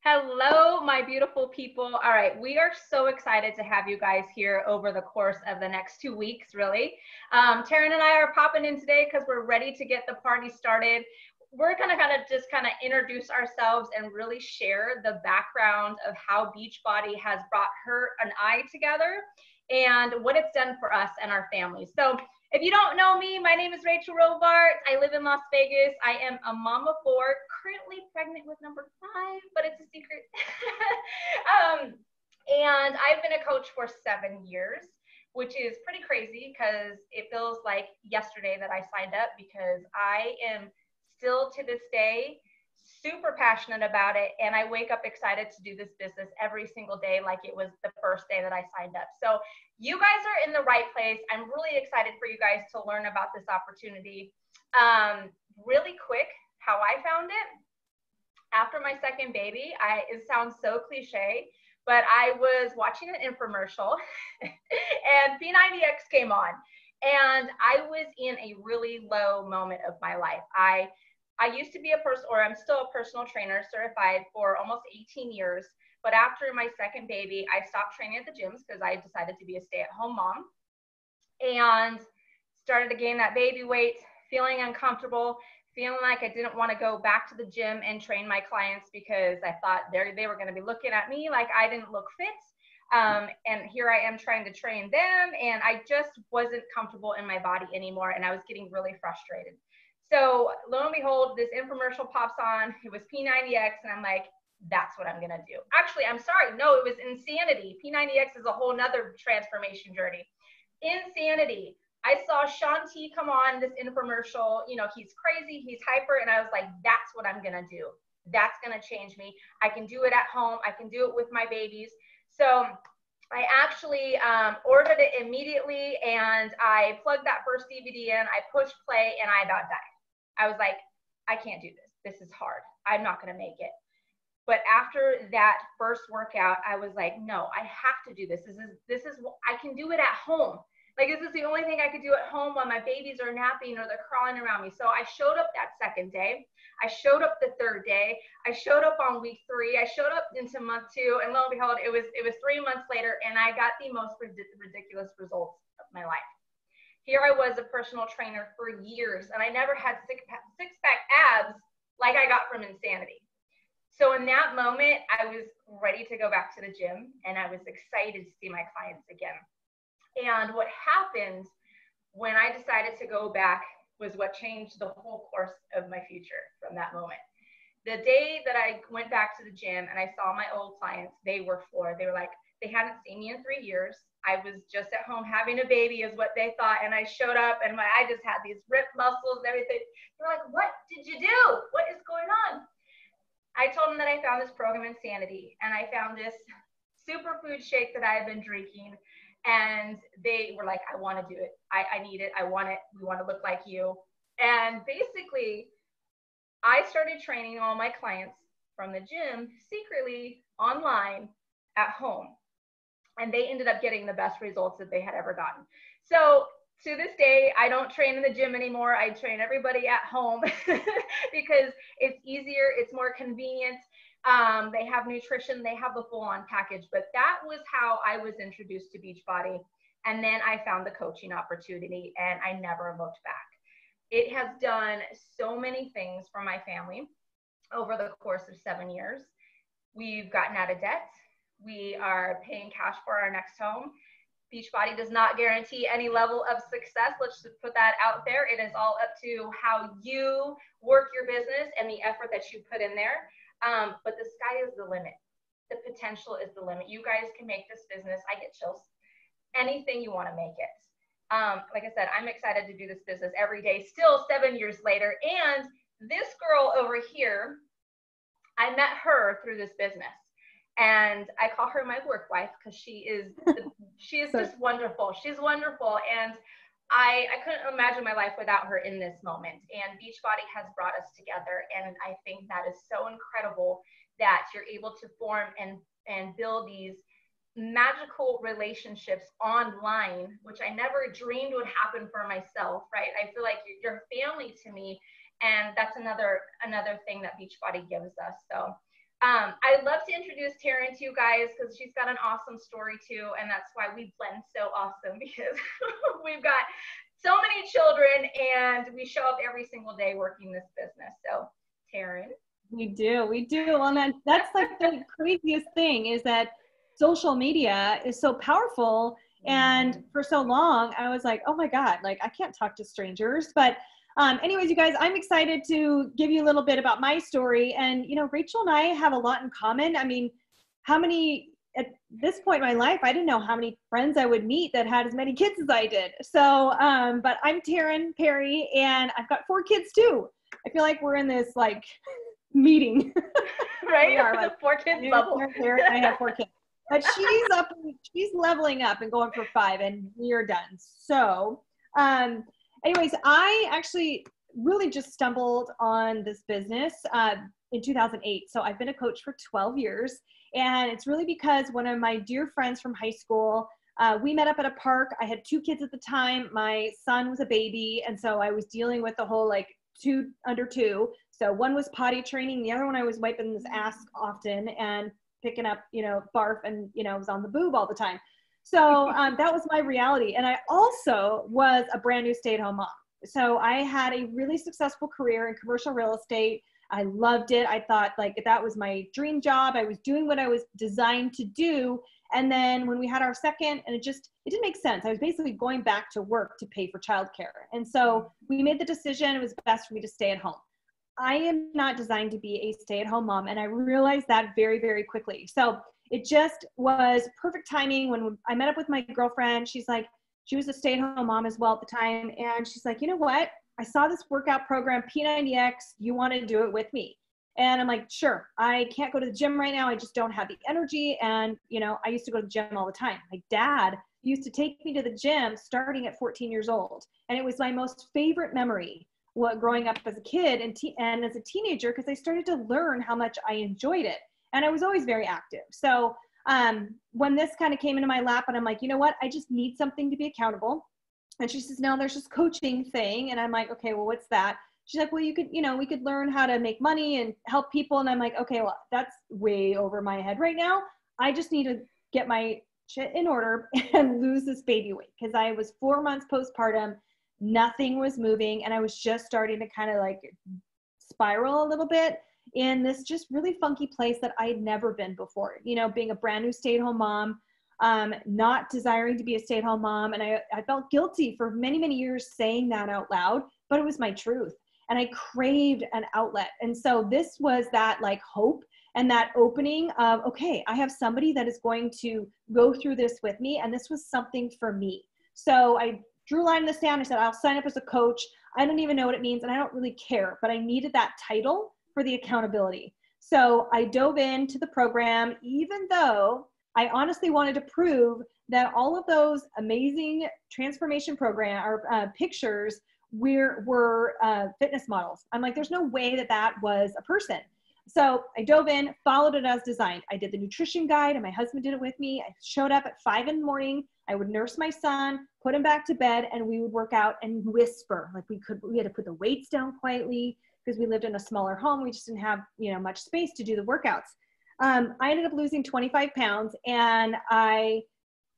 Hello, my beautiful people. All right, we are so excited to have you guys here over the course of the next 2 weeks, really. Taryn and I are popping in today because we're ready to get the party started. We're going to just introduce ourselves and really share the background of how Beachbody has brought her and I together and what it's done for us and our families. So if you don't know me, my name is Rachael Robart. I live in Las Vegas. I am a mom of 4, currently pregnant with number 5, but it's a secret. And I've been a coach for 7 years, which is pretty crazy because it feels like yesterday that I signed up, because I am still to this day super passionate about it, and I wake up excited to do this business every single day like it was the first day that I signed up. So you guys are in the right place. I'm really excited for you guys to learn about this opportunity. Really quick, how I found it. After my second baby, it sounds so cliche, but I was watching an infomercial and P90X came on, and I was in a really low moment of my life. I used to be I'm still a personal trainer, certified for almost 18 years. But after my second baby, I stopped training at the gyms because I decided to be a stay-at-home mom, and started to gain that baby weight, feeling uncomfortable, feeling like I didn't want to go back to the gym and train my clients because I thought they were going to be looking at me like I didn't look fit. And here I am trying to train them, and I just wasn't comfortable in my body anymore, and I was getting really frustrated. So lo and behold, this infomercial pops on. It was P90X, and I'm like, that's what I'm going to do. Actually, I'm sorry. No, it was Insanity. P90X is a whole nother transformation journey. Insanity. I saw Sean T come on this infomercial. You know, he's crazy, he's hyper. And I was like, that's what I'm going to do. That's going to change me. I can do it at home. I can do it with my babies. So I actually ordered it immediately, and I plugged that first DVD in. I pushed play, and I about died. I was like, I can't do this. This is hard. I'm not going to make it. But after that first workout, I was like, no, I have to do this. This is I can do it at home. Like, this is the only thing I could do at home while my babies are napping or they're crawling around me. So I showed up that second day. I showed up the third day. I showed up on week 3. I showed up into month 2, and lo and behold, it was 3 months later, and I got the most ridiculous results of my life. Here I was, a personal trainer for years, and I never had six-pack abs like I got from Insanity. So in that moment, I was ready to go back to the gym, and I was excited to see my clients again. And what happened when I decided to go back was what changed the whole course of my future from that moment. The day that I went back to the gym and I saw my old clients, they were floored. They were like, they hadn't seen me in 3 years. I was just at home having a baby is what they thought. And I showed up, and I just had these ripped muscles and everything. They're like, what did you do? What is going on? I told them that I found this program, Insanity, and I found this superfood shake that I had been drinking. And they were like, I want to do it. I need it. I want it. We want to look like you. And basically, I started training all my clients from the gym secretly online at home. And they ended up getting the best results that they had ever gotten. So to this day, I don't train in the gym anymore. I train everybody at home because it's easier. It's more convenient. They have nutrition, they have the full-on package. But that was how I was introduced to Beachbody. And then I found the coaching opportunity, and I never looked back. It has done so many things for my family over the course of 7 years. We've gotten out of debt. We are paying cash for our next home. Beachbody does not guarantee any level of success. Let's just put that out there. It is all up to how you work your business and the effort that you put in there. But the sky is the limit. The potential is the limit. You guys can make this business. I get chills. Anything you want to make it. Like I said, I'm excited to do this business every day, still 7 years later. And this girl over here, I met her through this business. And I call her my work wife because she is just wonderful. She's wonderful. And I couldn't imagine my life without her in this moment. And Beachbody has brought us together. And I think that is so incredible that you're able to form and build these magical relationships online, which I never dreamed would happen for myself, right? I feel like you're family to me. And that's another thing that Beachbody gives us. So I'd love to introduce Taryn to you guys because she's got an awesome story too, and that's why we blend so awesome because we've got so many children and we show up every single day working this business. So, Taryn. We do. And that's like the craziest thing is that social media is so powerful. And for so long, I was like, oh my God, like I can't talk to strangers. But anyways, you guys, I'm excited to give you a little bit about my story. And, you know, Rachael and I have a lot in common. I mean, at this point in my life, I didn't know how many friends I would meet that had as many kids as I did. So, but I'm Taryn Perry and I've got 4 kids too. I feel like we're in this like meeting. Right? We are, like, 4 kids bubble. I have 4 kids. But she's leveling up and going for 5 and we're done. So, anyways, I actually really just stumbled on this business in 2008. So I've been a coach for 12 years. And it's really because one of my dear friends from high school, we met up at a park. I had 2 kids at the time. My son was a baby. And so I was dealing with the whole like 2 under 2. So one was potty training. The other one I was wiping his ass often and picking up, you know, barf and, you know, was on the boob all the time. So that was my reality. And I also was a brand new stay-at-home mom. So I had a really successful career in commercial real estate. I loved it. I thought like that was my dream job. I was doing what I was designed to do. And then when we had our second, and it didn't make sense. I was basically going back to work to pay for childcare. And so we made the decision it was best for me to stay at home. I am not designed to be a stay-at-home mom. And I realized that very, very quickly. So it just was perfect timing when I met up with my girlfriend. She was a stay-at-home mom as well at the time. And she's like, you know what? I saw this workout program, P90X. You want to do it with me? And I'm like, sure. I can't go to the gym right now. I just don't have the energy. And, you know, I used to go to the gym all the time. My dad used to take me to the gym starting at 14 years old. And it was my most favorite memory growing up as a kid and as a teenager, because I started to learn how much I enjoyed it. And I was always very active. So when this kind of came into my lap and I'm like, you know what, I just need something to be accountable. And she says, no, there's this coaching thing. And I'm like, okay, well, what's that? She's like, well, we could learn how to make money and help people. And I'm like, okay, well, that's way over my head right now. I just need to get my shit in order and lose this baby weight. Cause I was 4 months postpartum, nothing was moving. And I was just starting to kind of like spiral a little bit in this just really funky place that I had never been before, you know, being a brand new stay-at-home mom, not desiring to be a stay-at-home mom. And I felt guilty for many, many years saying that out loud, but it was my truth. And I craved an outlet. And so this was that like hope and that opening of, okay, I have somebody that is going to go through this with me. And this was something for me. So I drew a line in the sand. I said, I'll sign up as a coach. I don't even know what it means. And I don't really care, but I needed that title for the accountability. So I dove into the program, even though I honestly wanted to prove that all of those amazing transformation program or pictures were fitness models. I'm like, there's no way that was a person. So I dove in, followed it as designed. I did the nutrition guide and my husband did it with me. I showed up at 5 a.m. I would nurse my son, put him back to bed, and we would work out and whisper. Like we had to put the weights down quietly because we lived in a smaller home. We just didn't have, you know, much space to do the workouts. I ended up losing 25 pounds and I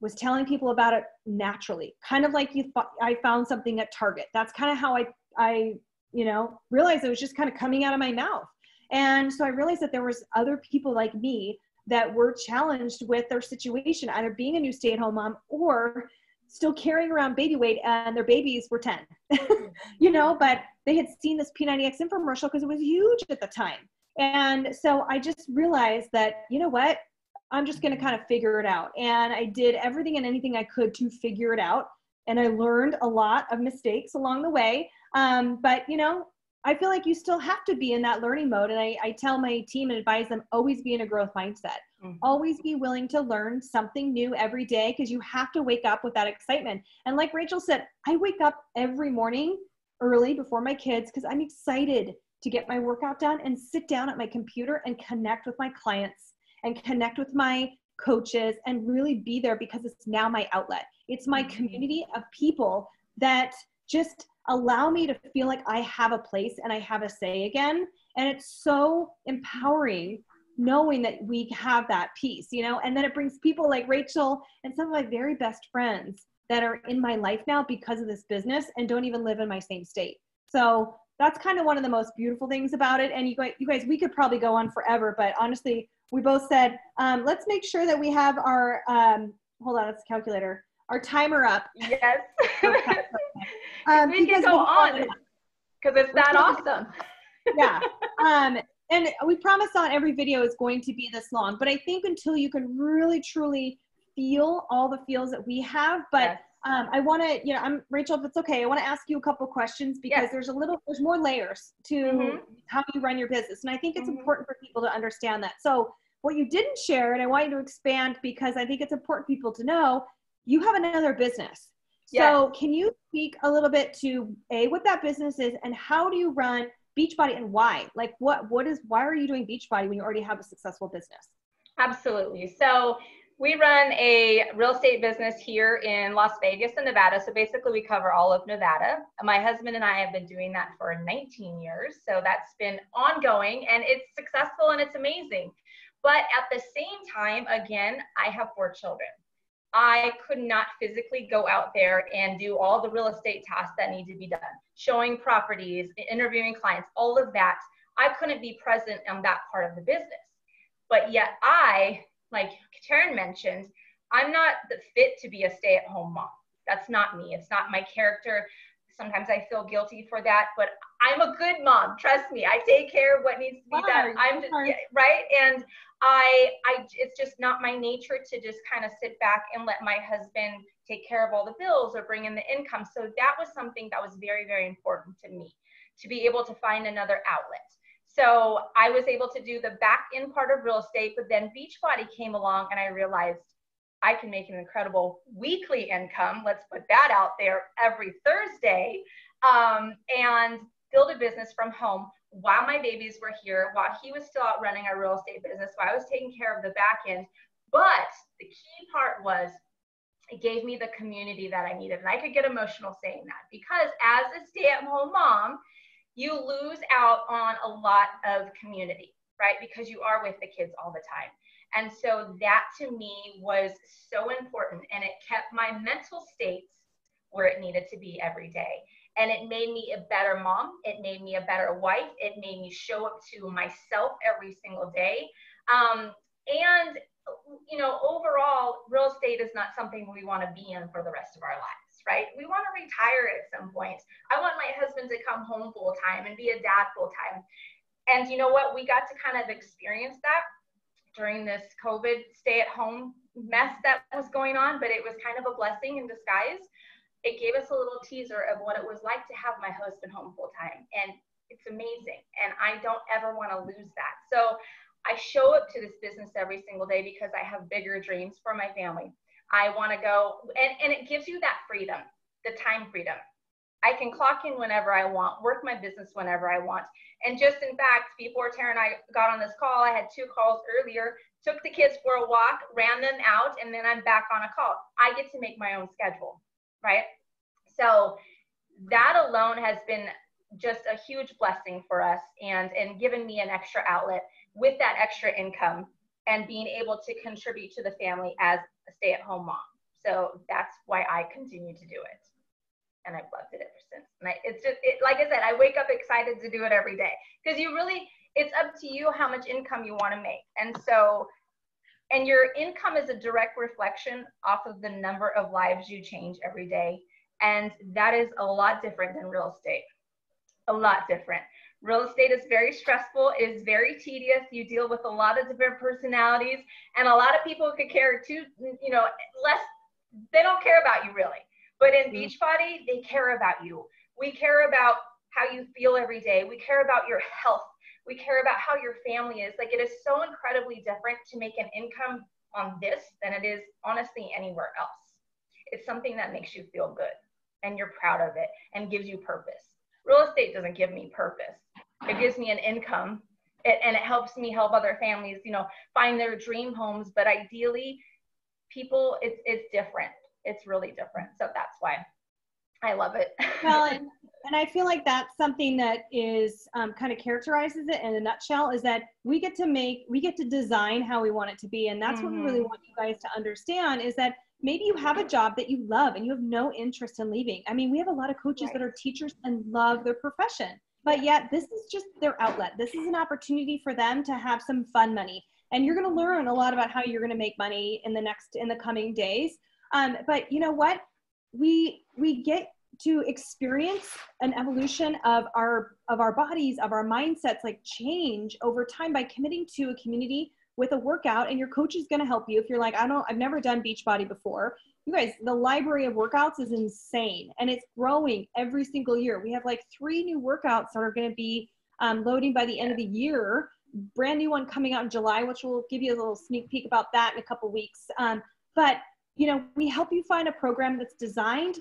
was telling people about it naturally, kind of like I found something at Target. That's kind of how I realized it was just kind of coming out of my mouth. And so I realized that there was other people like me that were challenged with their situation, either being a new stay-at-home mom or still carrying around baby weight and their babies were 10, but they had seen this P90X infomercial because it was huge at the time. And so I just realized that, you know what, I'm just going to kind of figure it out. And I did everything and anything I could to figure it out. And I learned a lot of mistakes along the way. But, I feel like you still have to be in that learning mode. And I tell my team and advise them, always be in a growth mindset. Mm-hmm. Always be willing to learn something new every day because you have to wake up with that excitement. And like Rachael said, I wake up every morning early before my kids because I'm excited to get my workout done and sit down at my computer and connect with my clients and connect with my coaches and really be there because it's now my outlet. It's my community of people that just allow me to feel like I have a place and I have a say again. And it's so empowering knowing that we have that peace, you know, and then it brings people like Rachael and some of my very best friends that are in my life now because of this business and don't even live in my same state. So that's kind of one of the most beautiful things about it. And you guys, we could probably go on forever, but honestly, we both said, let's make sure that we have our, hold on, it's a calculator, our timer up. Yes. We because can go on because it's that awesome. Yeah. And we promise on every video is going to be this long, but I think until you can really, truly feel all the feels that we have, but yes. I want to, you know, I'm Rachael, if it's okay, I want to ask you a couple questions because yes. there's more layers to how you run your business. And I think it's important for people to understand that. So what you didn't share, and I want you to expand because I think it's important for people to know, you have another business. Yes. So can you speak a little bit to what that business is and how do you run Beachbody and why? Like why are you doing Beachbody when you already have a successful business? Absolutely. So we run a real estate business here in Las Vegas and Nevada. So basically we cover all of Nevada. My husband and I have been doing that for 19 years. So that's been ongoing and it's successful and it's amazing. But at the same time, again, I have 4 children. I could not physically go out there and do all the real estate tasks that need to be done, showing properties, interviewing clients, all of that. I couldn't be present on that part of the business. But yet like Taryn mentioned, I'm not the fit to be a stay-at-home mom. That's not me. It's not my character. Sometimes I feel guilty for that, but I'm a good mom. Trust me. I take care of what needs to be done. I'm just, right. And it's just not my nature to just kind of sit back and let my husband take care of all the bills or bring in the income. So that was something that was very, very important to me, to be able to find another outlet. So I was able to do the back end part of real estate, but then Beachbody came along and I realized I can make an incredible weekly income. Let's put that out there every Thursday and build a business from home while my babies were here, while he was still out running our real estate business, while I was taking care of the back end. But the key part was it gave me the community that I needed. And I could get emotional saying that because as a stay-at-home mom, you lose out on a lot of community, right? Because you are with the kids all the time. And so that to me was so important and it kept my mental states where it needed to be every day. And it made me a better mom. It made me a better wife. It made me show up to myself every single day. And, you know, overall, real estate is not something we want to be in for the rest of our lives, right? We want to retire at some point. I want my husband to come home full time and be a dad full time. And you know what? We got to kind of experience that during this COVID stay-at-home mess that was going on, but it was kind of a blessing in disguise. It gave us a little teaser of what it was like to have my husband home full time. And it's amazing. And I don't ever want to lose that. So I show up to this business every single day because I have bigger dreams for my family. I want to go, and it gives you that freedom, the time freedom. I can clock in whenever I want, work my business whenever I want. And just in fact, before Taryn and I got on this call, I had 2 calls earlier, took the kids for a walk, ran them out, and then I'm back on a call. I get to make my own schedule, right? So that alone has been just a huge blessing for us and given me an extra outlet with that extra income and being able to contribute to the family as a stay-at-home mom. So that's why I continue to do it. And I've loved it ever since. And it's just, like I said, I wake up excited to do it every day because it's up to you how much income you want to make. And so, and your income is a direct reflection off of the number of lives you change every day. And that is a lot different than real estate, a lot different. Real estate is very stressful. It is very tedious. You deal with a lot of different personalities and a lot of people could care too, you know, less, they don't care about you really. But in Beachbody, they care about you. We care about how you feel every day. We care about your health. We care about how your family is. Like it is so incredibly different to make an income on this than it is honestly anywhere else. It's something that makes you feel good and you're proud of it and gives you purpose. Real estate doesn't give me purpose. It gives me an income and it helps me help other families, you know, find their dream homes. But ideally, people, it's different. It's really different. So that's why I love it. Well, and And I feel like that's something that is kind of characterizes it in a nutshell, is that we get to design how we want it to be. And that's what we really want you guys to understand, is that maybe you have a job that you love and you have no interest in leaving. I mean, we have a lot of coaches that are teachers and love their profession, but yet this is just their outlet. This is an opportunity for them to have some fun money. And you're going to learn a lot about how you're going to make money in the coming days. But you know what? We get to experience an evolution of our bodies, of our mindsets, like change over time by committing to a community with a workout. And your coach is going to help you. If you're like, I've never done Beachbody before, you guys, the library of workouts is insane and it's growing every single year. We have like 3 new workouts that are going to be loading by the end of the year. Brand new one coming out in July, which we'll give you a little sneak peek about that in a couple weeks. But you know, we help you find a program that's designed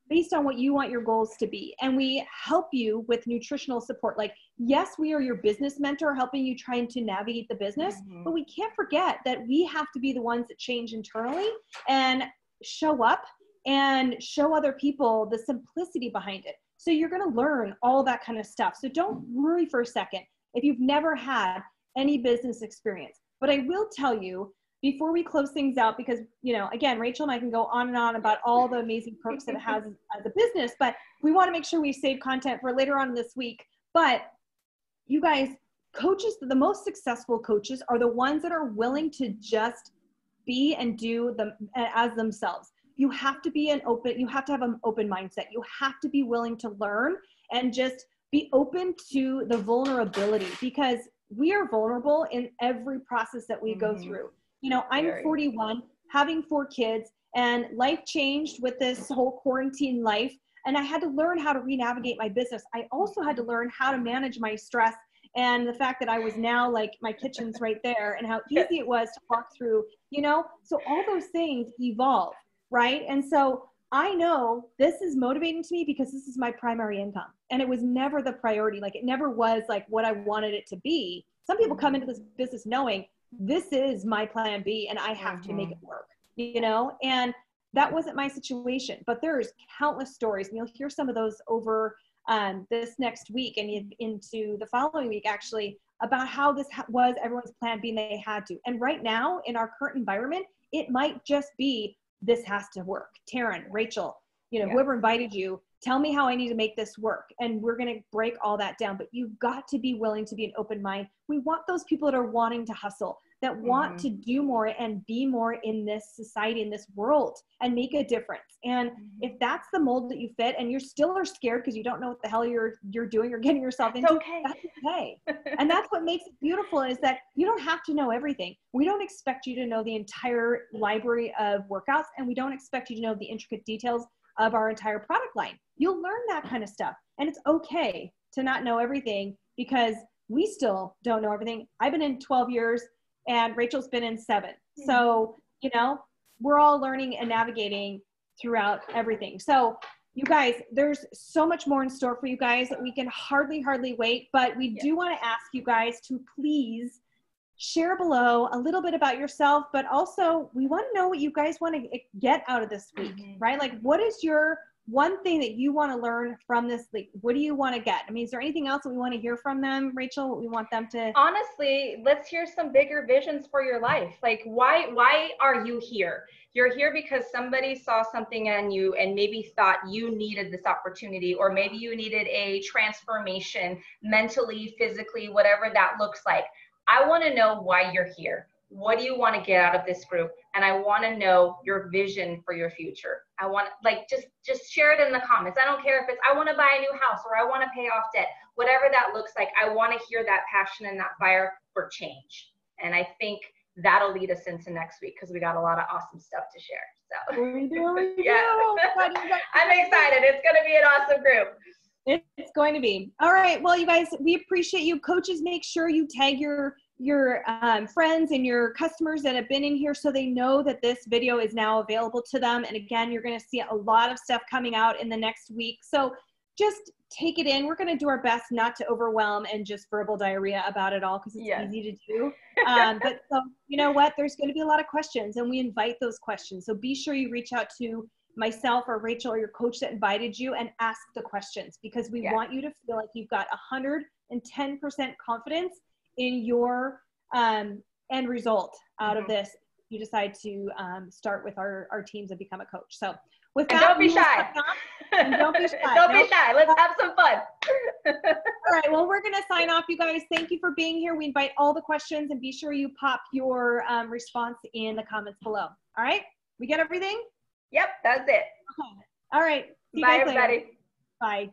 based on what you want your goals to be. And we help you with nutritional support. Like, yes, we are your business mentor helping you trying to navigate the business, but we can't forget that we have to be the ones that change internally and show up and show other people the simplicity behind it. So you're going to learn all that kind of stuff. So don't worry for a second if you've never had any business experience. But I will tell you, before we close things out, because, you know, again, Rachael and I can go on and on about all the amazing perks that it has as a business, but we want to make sure we save content for later on this week. But you guys, coaches, the most successful coaches are the ones that are willing to just be and do them as themselves. You have to be you have to have an open mindset. You have to be willing to learn and just be open to the vulnerability, because we are vulnerable in every process that we go through. You know, I'm 41, having 4 kids, and life changed with this whole quarantine life. And I had to learn how to re-navigate my business. I also had to learn how to manage my stress and the fact that I was now, like, my kitchen's right there, and how easy it was to walk through, you know? So all those things evolve, right? And so I know this is motivating to me because this is my primary income. And it was never the priority. Like, it never was like what I wanted it to be. Some people come into this business knowing this is my plan B and I have to make it work, you know? And that wasn't my situation, but there's countless stories, and you'll hear some of those over this next week and into the following week, actually, about how this was everyone's plan B and they had to. And right now in our current environment, it might just be, this has to work. Taryn, Rachael, you know, whoever invited you, tell me how I need to make this work. And we're going to break all that down, but you've got to be willing to be an open mind. We want those people that are wanting to hustle, that want to do more and be more in this society, in this world, and make a difference. And if that's the mold that you fit, and you still are scared because you don't know what the hell you're doing or getting yourself into, that's okay. And that's what makes it beautiful, is that you don't have to know everything. We don't expect you to know the entire library of workouts, and we don't expect you to know the intricate details of our entire product line. You'll learn that kind of stuff. And it's okay to not know everything, because we still don't know everything. I've been in 12 years and Rachel's been in 7. So, you know, we're all learning and navigating throughout everything. So you guys, there's so much more in store for you guys that we can hardly wait, but we do want to ask you guys to please share below a little bit about yourself, but also we want to know what you guys want to get out of this week, right? Like, what is your one thing that you want to learn from this week? What do you want to get? I mean, is there anything else that we want to hear from them, Rachael? What we want them to? Honestly, let's hear some bigger visions for your life. Like, why are you here? You're here because somebody saw something in you and maybe thought you needed this opportunity, or maybe you needed a transformation mentally, physically, whatever that looks like. I want to know why you're here. What do you want to get out of this group? And I want to know your vision for your future. I want, like, just share it in the comments. I don't care if it's, I want to buy a new house, or I want to pay off debt, whatever that looks like. I want to hear that passion and that fire for change. And I think that'll lead us into next week, because we got a lot of awesome stuff to share. So we do. Yeah. I'm excited. It's going to be an awesome group. It's going to be. All right. Well, you guys, we appreciate you. Coaches, make sure you tag your friends and your customers that have been in here, so they know that this video is now available to them. And again, you're going to see a lot of stuff coming out in the next week. So just take it in. We're going to do our best not to overwhelm and just verbal diarrhea about it all, because it's easy to do. But so, you know what? There's going to be a lot of questions, and we invite those questions. So be sure you reach out to myself or Rachel or your coach that invited you and ask the questions, because we want you to feel like you've got 110% confidence in your end result out of this. You decide to start with our teams and become a coach. So with that, don't be shy. Don't be shy. Don't be shy. Let's have some fun. All right. Well, we're going to sign off, you guys. Thank you for being here. We invite all the questions, and be sure you pop your response in the comments below. All right. We get everything? Yep. That's it. Okay. All right. See you Bye, guys later. everybody. Bye.